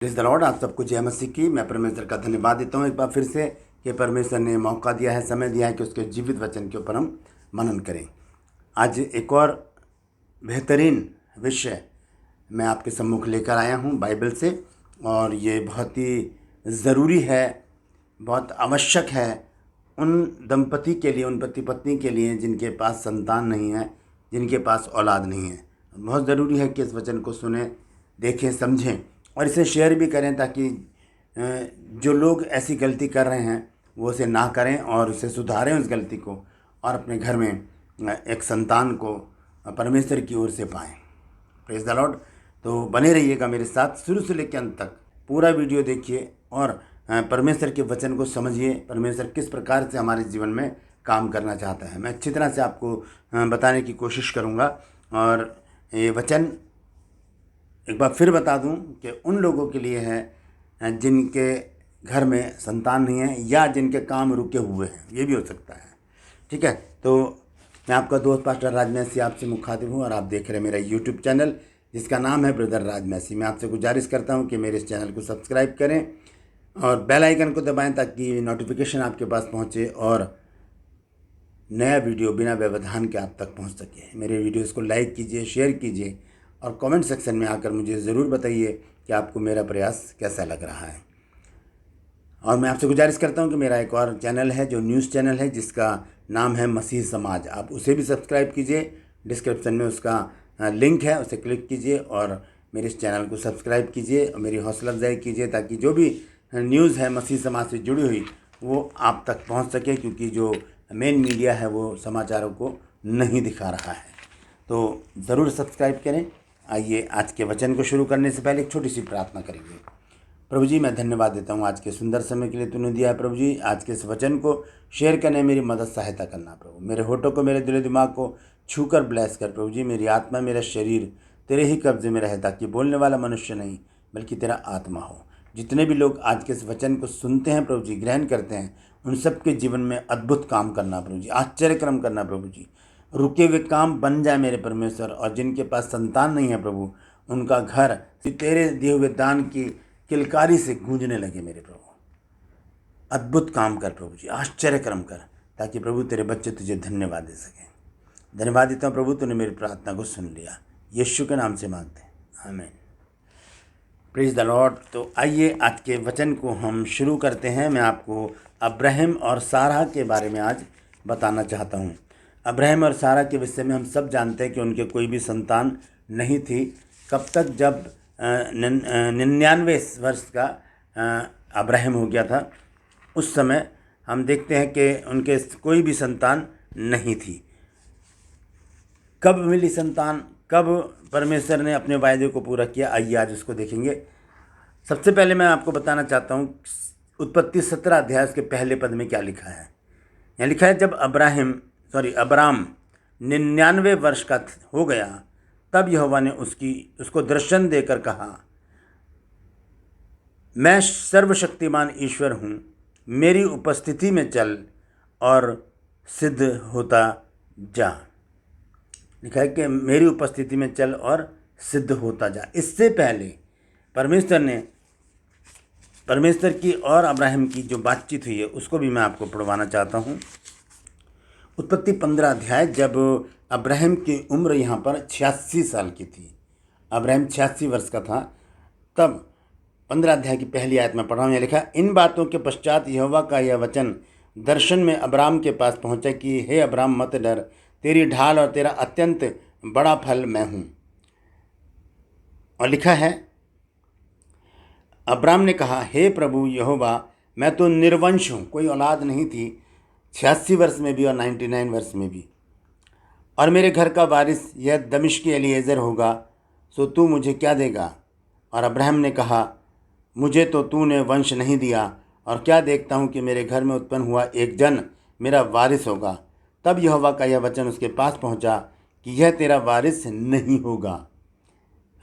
Praise the Lord. आप सबको जय मसीह की। मैं परमेश्वर का धन्यवाद देता हूँ एक बार फिर से कि परमेश्वर ने मौका दिया है, समय दिया है कि उसके जीवित वचन के ऊपर हम मनन करें। आज एक और बेहतरीन विषय मैं आपके सम्मुख लेकर आया हूँ बाइबल से, और ये बहुत ही ज़रूरी है, बहुत आवश्यक है उन दंपति के लिए, उन पति पत्नी के लिए जिनके पास संतान नहीं है, जिनके पास औलाद नहीं है। बहुत ज़रूरी है कि इस वचन को सुने, देखें, समझें और इसे शेयर भी करें, ताकि जो लोग ऐसी गलती कर रहे हैं वो उसे ना करें और उसे सुधारें उस गलती को, और अपने घर में एक संतान को परमेश्वर की ओर से पाएं। Praise the Lord. तो बने रहिएगा मेरे साथ, शुरू से लेकर अंत तक पूरा वीडियो देखिए और परमेश्वर के वचन को समझिए। परमेश्वर किस प्रकार से हमारे जीवन में काम करना चाहता है, मैं अच्छी तरह से आपको बताने की कोशिश करूँगा। और ये वचन एक बार फिर बता दूं कि उन लोगों के लिए है जिनके घर में संतान नहीं है या जिनके काम रुके हुए हैं, ये भी हो सकता है। ठीक है, तो मैं आपका दोस्त पास्टर राज मैसी आपसे मुखातिब हूँ और आप देख रहे हैं मेरा यूट्यूब चैनल जिसका नाम है ब्रदर राज मैसी। मैं आपसे गुजारिश करता हूँ कि मेरे इस चैनल को सब्सक्राइब करें और बेल आइकन को दबाएं ताकि नोटिफिकेशन आपके पास पहुँचे और नया वीडियो बिना व्यवधान के आप तक पहुंच सके। मेरे वीडियोस को लाइक कीजिए, शेयर कीजिए और कमेंट सेक्शन में आकर मुझे ज़रूर बताइए कि आपको मेरा प्रयास कैसा लग रहा है। और मैं आपसे गुजारिश करता हूं कि मेरा एक और चैनल है जो न्यूज़ चैनल है जिसका नाम है मसीह समाज, आप उसे भी सब्सक्राइब कीजिए। डिस्क्रिप्शन में उसका लिंक है, उसे क्लिक कीजिए और मेरे इस चैनल को सब्सक्राइब कीजिए और मेरी हौसला अफजाई कीजिए ताकि जो भी न्यूज़ है मसीह समाज से जुड़ी हुई वो आप तक पहुंच सके, क्योंकि जो मेन मीडिया है वो समाचारों को नहीं दिखा रहा है। तो ज़रूर सब्सक्राइब करें। आइए आज के वचन को शुरू करने से पहले एक छोटी सी प्रार्थना करेंगे। प्रभु जी, मैं धन्यवाद देता हूँ आज के सुंदर समय के लिए तूने दिया है। प्रभु जी, आज के इस वचन को शेयर करने मेरी मदद सहायता करना प्रभु। मेरे होठों को, मेरे दिलो दिमाग को छूकर ब्लेस कर प्रभु जी। मेरी आत्मा, मेरा शरीर तेरे ही कब्जे में रहे ताकि बोलने वाला मनुष्य नहीं बल्कि तेरा आत्मा हो। जितने भी लोग आज के इस वचन को सुनते हैं प्रभु जी, ग्रहण करते हैं, उन सबके जीवन में अद्भुत काम करना प्रभु जी, आश्चर्यक्रम करना प्रभु जी। रुके हुए काम बन जाए मेरे परमेश्वर, और जिनके पास संतान नहीं है प्रभु, उनका घर तेरे दिए हुए दान की किलकारी से गूंजने लगे मेरे प्रभु। अद्भुत काम कर प्रभु जी, आश्चर्यक्रम कर, ताकि प्रभु तेरे बच्चे तुझे धन्यवाद दे सकें। धन्यवाद देता हूँ प्रभु, तूने मेरी प्रार्थना को सुन लिया। यीशु के नाम से मांगते हैं, आमीन। Praise the Lord. तो आइए आज के वचन को हम शुरू करते हैं। मैं आपको अब्राहम और सारा के बारे में आज बताना चाहता हूँ। अब्राहम और सारा के विषय में हम सब जानते हैं कि उनके कोई भी संतान नहीं थी। कब तक, जब 99 वर्ष का अब्राहम हो गया था, उस समय हम देखते हैं कि उनके कोई भी संतान नहीं थी। कब मिली संतान, कब परमेश्वर ने अपने वायदे को पूरा किया, आइए आज उसको देखेंगे। सबसे पहले मैं आपको बताना चाहता हूँ उत्पत्ति 17 अध्याय के पहले पद में क्या लिखा है। यहाँ लिखा है, जब अब्राम 99 वर्ष का हो गया, तब यहोवा ने उसको दर्शन देकर कहा, मैं सर्वशक्तिमान ईश्वर हूँ, मेरी उपस्थिति में चल और सिद्ध होता जा। लिखा है कि मेरी उपस्थिति में चल और सिद्ध होता जा। इससे पहले परमेश्वर की और अब्राहम की जो बातचीत हुई है उसको भी मैं आपको पढ़वाना चाहता हूँ। उत्पत्ति 15 अध्याय, जब अब्राहम की उम्र यहाँ पर 86 साल की थी, अब्राहम 86 वर्ष का था, तब 15 अध्याय की पहली आयत में पढ़ रहा हूँ। यहाँ लिखा, इन बातों के पश्चात यहोवा का यह वचन दर्शन में अब्राम के पास पहुँचा कि हे अब्राम, मत डर, तेरी ढाल और तेरा अत्यंत बड़ा फल मैं हूँ। और लिखा है, अब्राम ने कहा, हे प्रभु यहोवा, मैं तो निर्वंश हूँ, कोई औलाद नहीं थी 86 वर्ष में भी और 99 वर्ष में भी, और मेरे घर का वारिस यह दमिश्की एलीएज़र होगा, सो तू मुझे क्या देगा? और अब्राहम ने कहा, मुझे तो तूने वंश नहीं दिया, और क्या देखता हूँ कि मेरे घर में उत्पन्न हुआ एक जन मेरा वारिस होगा। तब यहोवा का यह वचन उसके पास पहुँचा कि यह तेरा वारिस नहीं होगा।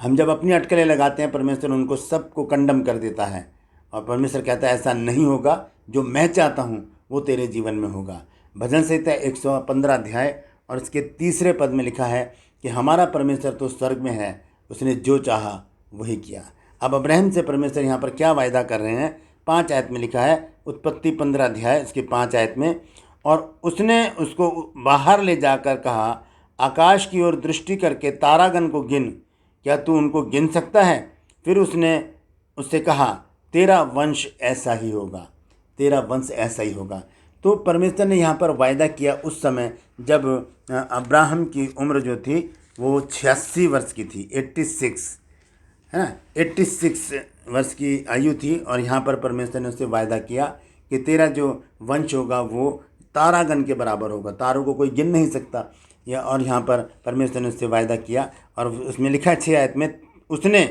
हम जब अपनी अटकलें लगाते हैं, परमेश्वर उनको सबको कंडम कर देता है, और परमेश्वर कहता है ऐसा नहीं होगा, जो मैं चाहता हूँ वो तेरे जीवन में होगा। भजन संहिता 115 अध्याय और इसके 3 पद में लिखा है कि हमारा परमेश्वर तो स्वर्ग में है, उसने जो चाहा वही किया। अब अब्राहम से परमेश्वर यहाँ पर क्या वायदा कर रहे हैं, 5 आयत में लिखा है, उत्पत्ति 15 अध्याय इसकी 5 आयत में, और उसने उसको बाहर ले जाकर कहा, आकाश की ओर दृष्टि करके तारागण को गिन, क्या तू उनको गिन सकता है? फिर उसने उससे कहा, तेरा वंश ऐसा ही होगा, तेरा वंश ऐसा ही होगा। तो परमेश्वर ने यहाँ पर वायदा किया उस समय जब अब्राहम की उम्र जो थी वो 86 वर्ष की थी, 86 है ना, 86 वर्ष की आयु थी। और यहाँ पर परमेश्वर ने उससे वायदा किया कि तेरा जो वंश होगा वो तारागण के बराबर होगा, तारों को कोई गिन नहीं सकता। और यहाँ पर परमेश्वर ने उससे वायदा किया, और उसमें लिखा है 6 आयत में, उसने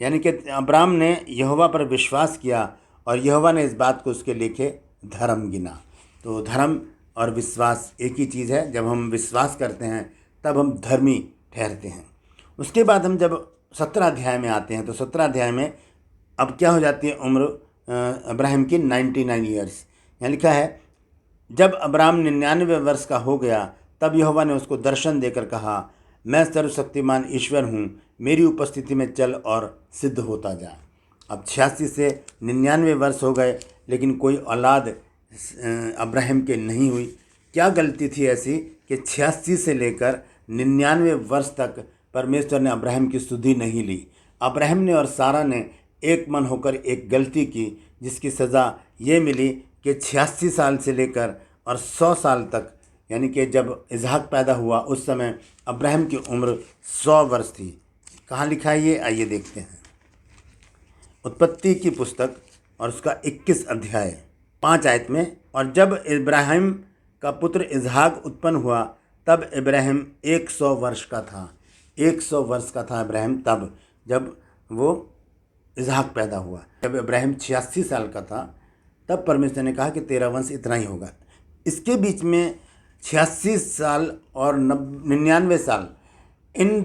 यानी कि अब्राम ने यहोवा पर विश्वास किया और यहोवा ने इस बात को उसके लेखे धर्म गिना। तो धर्म और विश्वास एक ही चीज़ है। जब हम विश्वास करते हैं तब हम धर्मी ठहरते हैं। उसके बाद हम जब 17 अध्याय में आते हैं तो 17 अध्याय में अब क्या हो जाती है उम्र अब्राहम की, 99 ईयर्स। यहाँ लिखा है, जब अब्राम 99 वर्ष का हो गया तब यहोवा ने उसको दर्शन देकर कहा, मैं सर्वशक्तिमान ईश्वर हूँ, मेरी उपस्थिति में चल और सिद्ध होता जा। अब 86 से 99 वर्ष हो गए लेकिन कोई औलाद अब्राहम के नहीं हुई। क्या गलती थी ऐसी कि 86 से लेकर 99 वर्ष तक परमेश्वर ने अब्राहम की सुधि नहीं ली। अब्राहम ने और सारा ने एक मन होकर एक गलती की, जिसकी सज़ा ये मिली कि 86 साल से लेकर और 100 साल तक, यानी कि जब इसहाक पैदा हुआ उस समय अब्राहम की उम्र 100 वर्ष थी। कहाँ लिखा है ये, आइए देखते हैं। उत्पत्ति की पुस्तक और उसका 21 अध्याय 5 आयत में, और जब इब्राहिम का पुत्र इसहाक उत्पन्न हुआ तब इब्राहिम 100 वर्ष का था। 100 वर्ष का था इब्राहिम तब जब वो इसहाक पैदा हुआ। जब इब्राहिम 86 साल का था तब परमेश्वर ने कहा कि तेरा वंश इतना ही होगा। इसके बीच में 86 साल और 99 साल, इन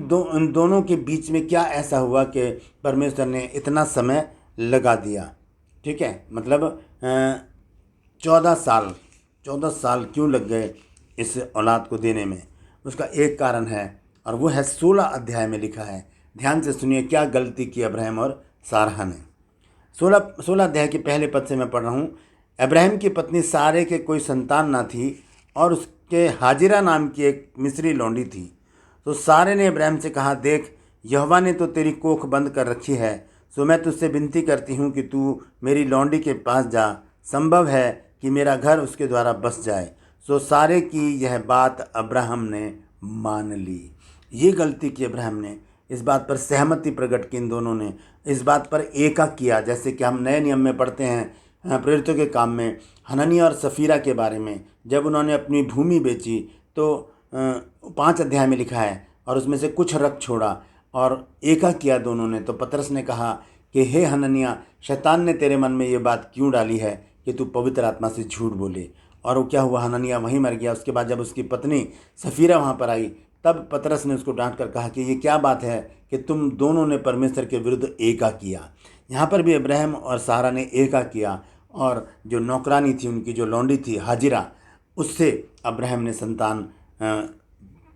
दोनों के बीच में क्या ऐसा हुआ कि परमेश्वर ने इतना समय लगा दिया? ठीक है, मतलब 14 साल क्यों लग गए इस औलाद को देने में? उसका एक कारण है और वो है 16 अध्याय में लिखा है। ध्यान से सुनिए क्या गलती की अब्राहम और सारा ने। 16 अध्याय के पहले पद से मैं पढ़ रहा हूँ। अब्राहम की पत्नी सारे के कोई संतान ना थी और उसके हाजिरा नाम की एक मिस्री लौंडी थी। तो सारे ने अब्राहम से कहा, देख, यहोवा ने तो तेरी कोख बंद कर रखी है, सो मैं तुझसे विनती करती हूँ कि तू मेरी लौंडी के पास जा, संभव है कि मेरा घर उसके द्वारा बस जाए। सो सारे की यह बात अब्राहम ने मान ली। ये गलती की अब्राहम ने, इस बात पर सहमति प्रकट की इन दोनों ने, इस बात पर एका किया। जैसे कि हम नए नियम में पढ़ते हैं प्रेरितों के काम में हननिया और सफीरा के बारे में, जब उन्होंने अपनी भूमि बेची तो 5 अध्याय में लिखा है, और उसमें से कुछ रख छोड़ा और एका किया दोनों ने। तो पतरस ने कहा कि हे हननिया, शैतान ने तेरे मन में ये बात क्यों डाली है कि तू पवित्र आत्मा से झूठ बोले? और वो क्या हुआ, हननिया वहीं मर गया। उसके बाद जब उसकी पत्नी सफीरा वहाँ पर आई तब पतरस ने उसको डांट कर कहा कि ये क्या बात है कि तुम दोनों ने परमेश्वर के विरुद्ध एका किया। यहाँ पर भी अब्राहम और सारा ने एका किया, और जो नौकरानी थी उनकी जो लौंडी थी हाजिरा, उससे अब्राहम ने संतान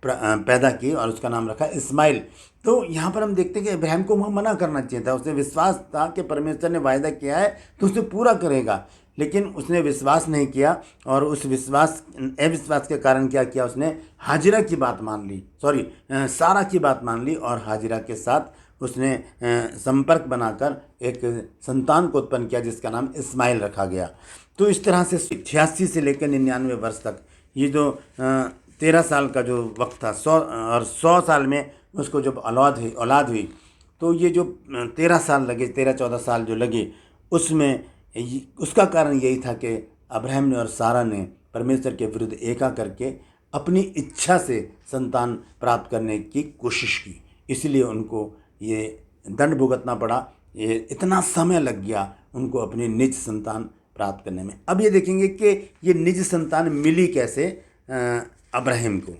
पैदा की और उसका नाम रखा इस्माइल। तो यहाँ पर हम देखते हैं कि अब्राहम को वहाँ मना करना चाहिए था। उसे विश्वास था कि परमेश्वर ने वायदा किया है तो उसे पूरा करेगा, लेकिन उसने विश्वास नहीं किया और उस अविश्वास के कारण क्या किया, उसने हाजिरा की बात मान ली, सारा की बात मान ली, और हाजिरा के साथ उसने संपर्क बनाकर एक संतान को उत्पन्न किया जिसका नाम इस्माइल रखा गया। तो इस तरह से 86 से लेकर 99 वर्ष तक ये जो 13 साल का जो वक्त था, 100 साल में उसको जब औलाद हुई तो ये जो 13 साल लगे, 13-14 साल जो लगे, उसमें उसका कारण यही था कि अब्राहम ने और सारा ने परमेश्वर के विरुद्ध एका करके अपनी इच्छा से संतान प्राप्त करने की कोशिश की, इसलिए उनको ये दंड भुगतना पड़ा। ये इतना समय लग गया उनको अपनी निज संतान प्राप्त करने में। अब ये देखेंगे कि ये निज संतान मिली कैसे अब्राहम को।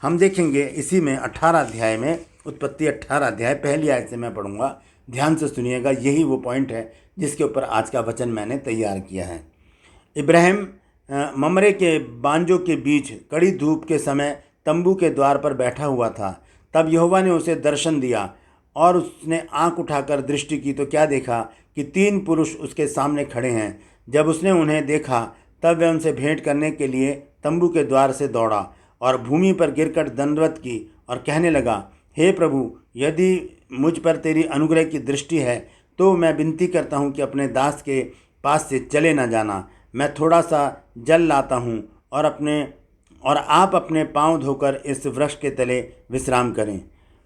हम देखेंगे इसी में 18 अध्याय में, उत्पत्ति 18 अध्याय पहली आयत से मैं पढ़ूंगा, ध्यान से सुनिएगा। यही वो पॉइंट है जिसके ऊपर आज का वचन मैंने तैयार किया है। इब्राहिम ममरे के बांजों के बीच कड़ी धूप के समय तंबू के द्वार पर बैठा हुआ था। तब यहोवा ने उसे दर्शन दिया और उसने आंख उठाकर दृष्टि की तो क्या देखा कि 3 पुरुष उसके सामने खड़े हैं। जब उसने उन्हें देखा तब वह उनसे भेंट करने के लिए तंबू के द्वार से दौड़ा और भूमि पर गिरकर दंडवत की और कहने लगा, हे प्रभु, यदि मुझ पर तेरी अनुग्रह की दृष्टि है तो मैं विनती करता हूँ कि अपने दास के पास से चले न जाना। मैं थोड़ा सा जल लाता हूँ और आप अपने पाँव धोकर इस वृक्ष के तले विश्राम करें।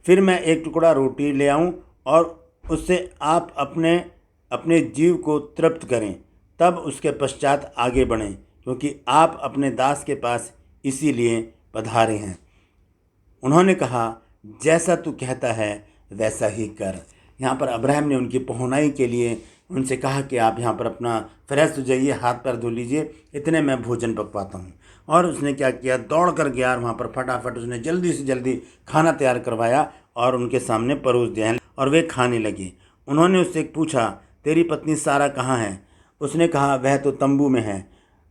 फिर मैं एक टुकड़ा रोटी ले आऊँ और उससे आप अपने अपने जीव को तृप्त करें, तब उसके पश्चात आगे बढ़ें, क्योंकि आप अपने दास के पास इसीलिए पधारे हैं। उन्होंने कहा, जैसा तू कहता है वैसा ही कर। यहाँ पर अब्राहम ने उनकी पहुनाई के लिए उनसे कहा कि आप यहाँ पर अपना फ्रेश हो जाइए, हाथ पैर धो लीजिए, इतने मैं भोजन पकवाता हूँ। और उसने क्या किया, दौड़ कर गया, वहाँ पर फटाफट उसने जल्दी से जल्दी खाना तैयार करवाया और उनके सामने परोस दिया और वे खाने लगे। उन्होंने उससे पूछा, तेरी पत्नी सारा कहाँ है? उसने कहा, वह तो तंबू में है।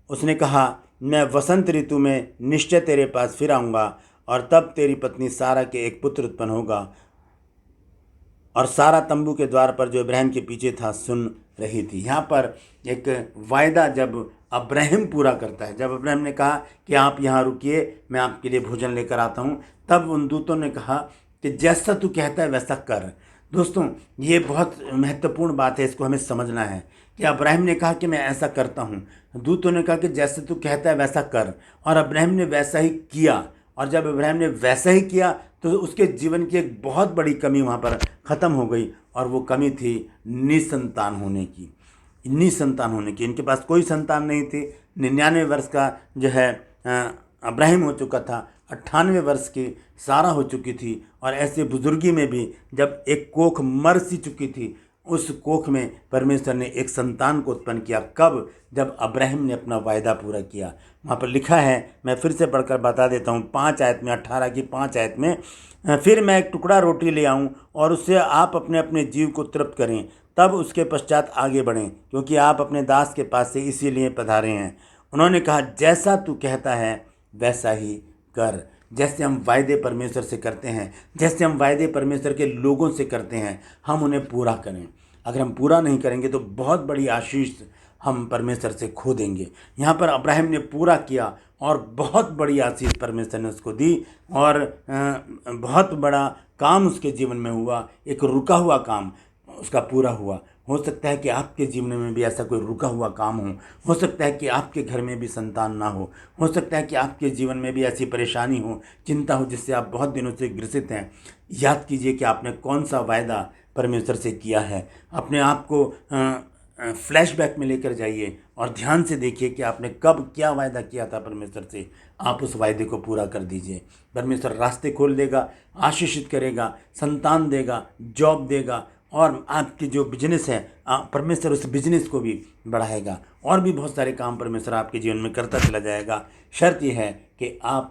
उसने कहा, मैं वसंत ऋतु में निश्चय तेरे पास फिर आऊँगा और तब तेरी पत्नी सारा के एक पुत्र उत्पन्न होगा। और सारा तंबू के द्वार पर जो इब्राहिम के पीछे था सुन रही थी। यहाँ पर एक वायदा जब अब्राहिम पूरा करता है, जब अब्राहिम ने कहा कि आप यहाँ रुकिए, मैं आपके लिए भोजन लेकर आता हूँ, तब उन दूतों ने कहा कि जैसा तू कहता है वैसा कर। दोस्तों, ये बहुत महत्वपूर्ण बात है, इसको हमें समझना है कि अब्राहिम ने कहा कि मैं ऐसा करता हूँ, दूतों ने कहा कि जैसे तू कहता है वैसा कर, और अब्राहिम ने वैसा ही किया। और जब इब्राहिम ने वैसा ही किया तो उसके जीवन की एक बहुत बड़ी कमी वहाँ पर ख़त्म हो गई, और वो कमी थी निसंतान होने की। इनके पास कोई संतान नहीं थी। 99 वर्ष का जो है अब्राहिम हो चुका था, 98 वर्ष की सारा हो चुकी थी, और ऐसे बुजुर्गी में भी जब एक कोख मर सी चुकी थी, उस कोख में परमेश्वर ने एक संतान को उत्पन्न किया। कब? जब अब्राहिम ने अपना वायदा पूरा किया। वहाँ पर लिखा है, मैं फिर से पढ़कर बता देता हूँ, 5 आयत में, 18 की 5 आयत में, फिर मैं एक टुकड़ा रोटी ले आऊँ और उससे आप अपने अपने जीव को तृप्त करें, तब उसके पश्चात आगे बढ़ें, क्योंकि आप अपने दास के पास से इसीलिए पधारे हैं। उन्होंने कहा, जैसा तू कहता है वैसा ही कर। जैसे हम वायदे परमेश्वर से करते हैं, जैसे हम वायदे परमेश्वर के लोगों से करते हैं, हम उन्हें पूरा करें। अगर हम पूरा नहीं करेंगे तो बहुत बड़ी आशीष हम परमेश्वर से खो देंगे। यहाँ पर अब्राहिम ने पूरा किया और बहुत बड़ी आशीष परमेश्वर ने उसको दी, और बहुत बड़ा काम उसके जीवन में हुआ। एक रुका हुआ काम उसका पूरा हुआ। हो सकता है कि आपके जीवन में भी ऐसा कोई रुका हुआ काम हो सकता है कि आपके घर में भी संतान ना हो सकता है कि आपके जीवन में भी ऐसी परेशानी हो, चिंता हो, जिससे आप बहुत दिनों से ग्रसित हैं। याद कीजिए कि आपने कौन सा वायदा परमेश्वर से किया है। अपने आप को फ्लैशबैक में लेकर जाइए और ध्यान से देखिए कि आपने कब क्या वायदा किया था परमेश्वर से। आप उस वायदे को पूरा कर दीजिए। परमेश्वर रास्ते खोल देगा, आशीषित करेगा, संतान देगा, जॉब देगा, और आपकी जो बिजनेस है परमेश्वर उस बिजनेस को भी बढ़ाएगा, और भी बहुत सारे काम परमेश्वर आपके जीवन में करता चला जाएगा। शर्त यह है कि आप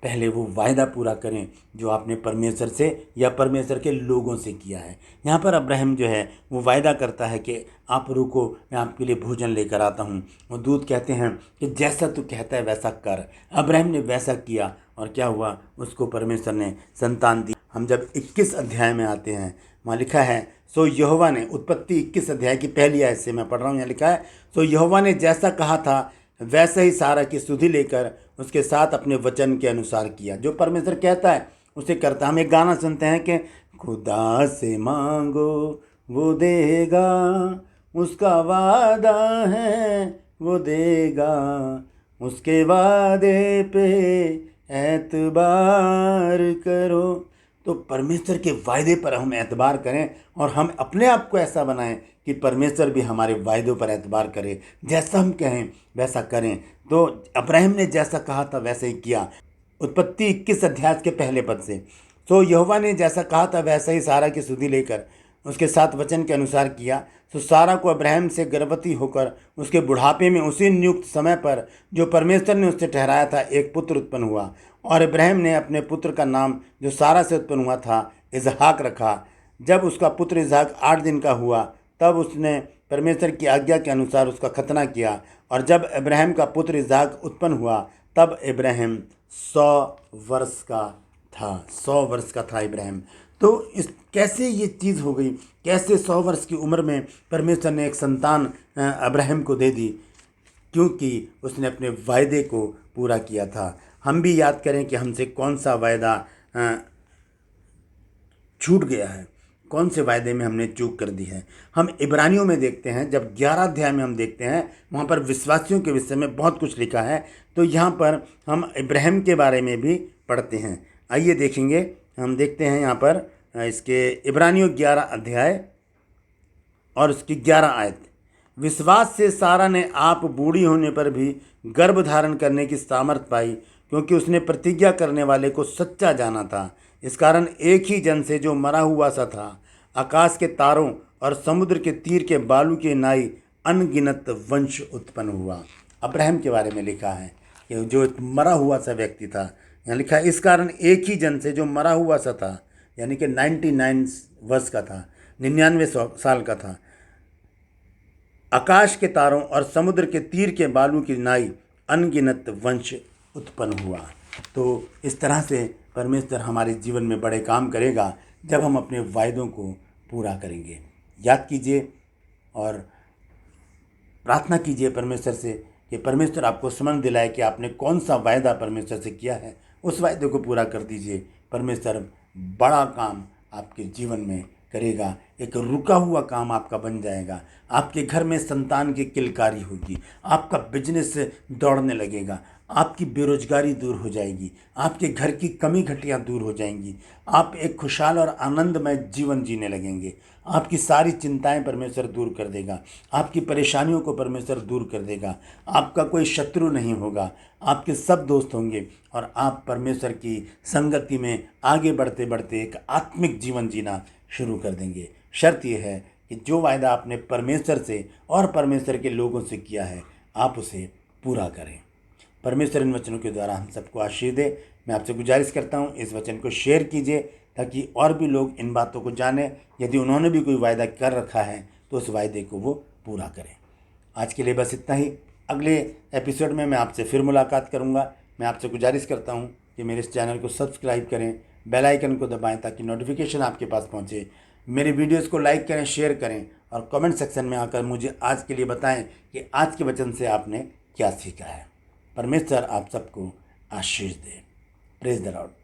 पहले वो वायदा पूरा करें जो आपने परमेश्वर से या परमेश्वर के लोगों से किया है। यहाँ पर अब्राहम जो है वो वायदा करता है कि आप रुको, मैं आपके लिए भोजन लेकर आता हूँ। वो दूत कहते हैं कि जैसा तू कहता है वैसा कर। अब्राहम ने वैसा किया, और क्या हुआ, उसको परमेश्वर ने संतान दी। हम जब 21 अध्याय में आते हैं, वहाँ लिखा है, सो यहोवा ने, उत्पत्ति 21 अध्याय की पहली आयत से मैं पढ़ रहा हूँ, यहाँ लिखा है, सो यहोवा ने जैसा कहा था वैसे ही सारा की सुधि लेकर उसके साथ अपने वचन के अनुसार किया। जो परमेश्वर कहता है उसे करता। हम एक गाना सुनते हैं कि खुदा से मांगो वो देगा, उसका वादा है वो देगा, उसके वादे पे एतबार करो। तो परमेश्वर के वायदे पर हम एतबार करें, और हम अपने आप को ऐसा बनाएं कि परमेश्वर भी हमारे वायदों पर एतबार करे। जैसा हम कहें वैसा करें। तो अब्राहम ने जैसा कहा था वैसे ही किया। उत्पत्ति 21 अध्याय के पहले पद से, तो यहोवा ने जैसा कहा था वैसा ही सारा की सुधि लेकर उसके साथ वचन के अनुसार किया। तो सारा को अब्राहम से गर्भवती होकर उसके बुढ़ापे में उसी नियुक्त समय पर जो परमेश्वर ने उससे ठहराया था एक पुत्र उत्पन्न हुआ। और इब्राहिम ने अपने पुत्र का नाम जो सारा से उत्पन्न हुआ था इसहाक रखा। जब उसका पुत्र इसहाक 8 दिन का हुआ तब उसने परमेश्वर की आज्ञा के अनुसार उसका खतना किया। और जब इब्राहिम का पुत्र इसहाक उत्पन्न हुआ तब इब्राहिम 100 वर्ष का था। 100 वर्ष का था इब्राहिम। तो इस कैसे ये चीज़ हो गई, कैसे 100 वर्ष की उम्र में परमेश्वर ने एक संतान अब्राहम को दे दी? क्योंकि उसने अपने वायदे को पूरा किया था। हम भी याद करें कि हमसे कौन सा वायदा अ, छूट गया है, कौन से वायदे में हमने चूक कर दी है। हम इब्रानियों में देखते हैं, जब 11 अध्याय में हम देखते हैं, वहाँ पर विश्वासियों के विषय में बहुत कुछ लिखा है। तो यहाँ पर हम इब्राहिम के बारे में भी पढ़ते हैं। आइए देखेंगे, हम देखते हैं यहाँ पर इसके इब्रानियों 11 अध्याय और उसकी 11 आयत। विश्वास से सारा ने आप बूढ़ी होने पर भी गर्भ धारण करने की सामर्थ पाई, क्योंकि उसने प्रतिज्ञा करने वाले को सच्चा जाना था। इस कारण एक ही जन से, जो मरा हुआ सा था, आकाश के तारों और समुद्र के तीर के बालू के नाई अनगिनत वंश उत्पन्न हुआ। अब्राहम के बारे में लिखा है कि जो एक मरा हुआ सा व्यक्ति था, यहाँ लिखा है इस कारण एक ही जन से, जो मरा हुआ सा था, यानी कि 99 वर्ष का था, 99 साल का था, आकाश के तारों और समुद्र के तीर के बालू की नाई अनगिनत वंश उत्पन्न हुआ। तो इस तरह से परमेश्वर हमारे जीवन में बड़े काम करेगा जब हम अपने वायदों को पूरा करेंगे। याद कीजिए और प्रार्थना कीजिए परमेश्वर से कि परमेश्वर आपको समझ दिलाए कि आपने कौन सा वायदा परमेश्वर से किया है, उस वायदे को पूरा कर दीजिए। परमेश्वर बड़ा काम आपके जीवन में करेगा, एक रुका हुआ काम आपका बन जाएगा। आपके घर में संतान की किलकारी होगी, आपका बिजनेस दौड़ने लगेगा, आपकी बेरोजगारी दूर हो जाएगी, आपके घर की कमी घटियाँ दूर हो जाएंगी, आप एक खुशहाल और आनंदमय जीवन जीने लगेंगे। आपकी सारी चिंताएं परमेश्वर दूर कर देगा, आपकी परेशानियों को परमेश्वर दूर कर देगा। आपका कोई शत्रु नहीं होगा, आपके सब दोस्त होंगे और आप परमेश्वर की संगति में आगे बढ़ते बढ़ते एक आत्मिक जीवन जीना शुरू कर देंगे। शर्त यह है कि जो वायदा आपने परमेश्वर से और परमेश्वर के लोगों से किया है, आप उसे पूरा करें। परमेश्वर इन वचनों के द्वारा हम सबको आशीष दे। मैं आपसे गुजारिश करता हूँ, इस वचन को शेयर कीजिए ताकि और भी लोग इन बातों को जानें। यदि उन्होंने भी कोई वायदा कर रखा है तो उस वायदे को वो पूरा करें। आज के लिए बस इतना ही। अगले एपिसोड में मैं आपसे फिर मुलाकात करूँगा। मैं आपसे गुजारिश करता हूँ कि मेरे इस चैनल को सब्सक्राइब करें, बेल आइकन को दबाएं ताकि नोटिफिकेशन आपके पास पहुँचे। मेरे वीडियोज़ को लाइक करें, शेयर करें और कमेंट सेक्शन में आकर मुझे आज के लिए बताएं कि आज के वचन से आपने क्या सीखा है। परमेश्वर आप सबको आशीष दे। Praise the Lord.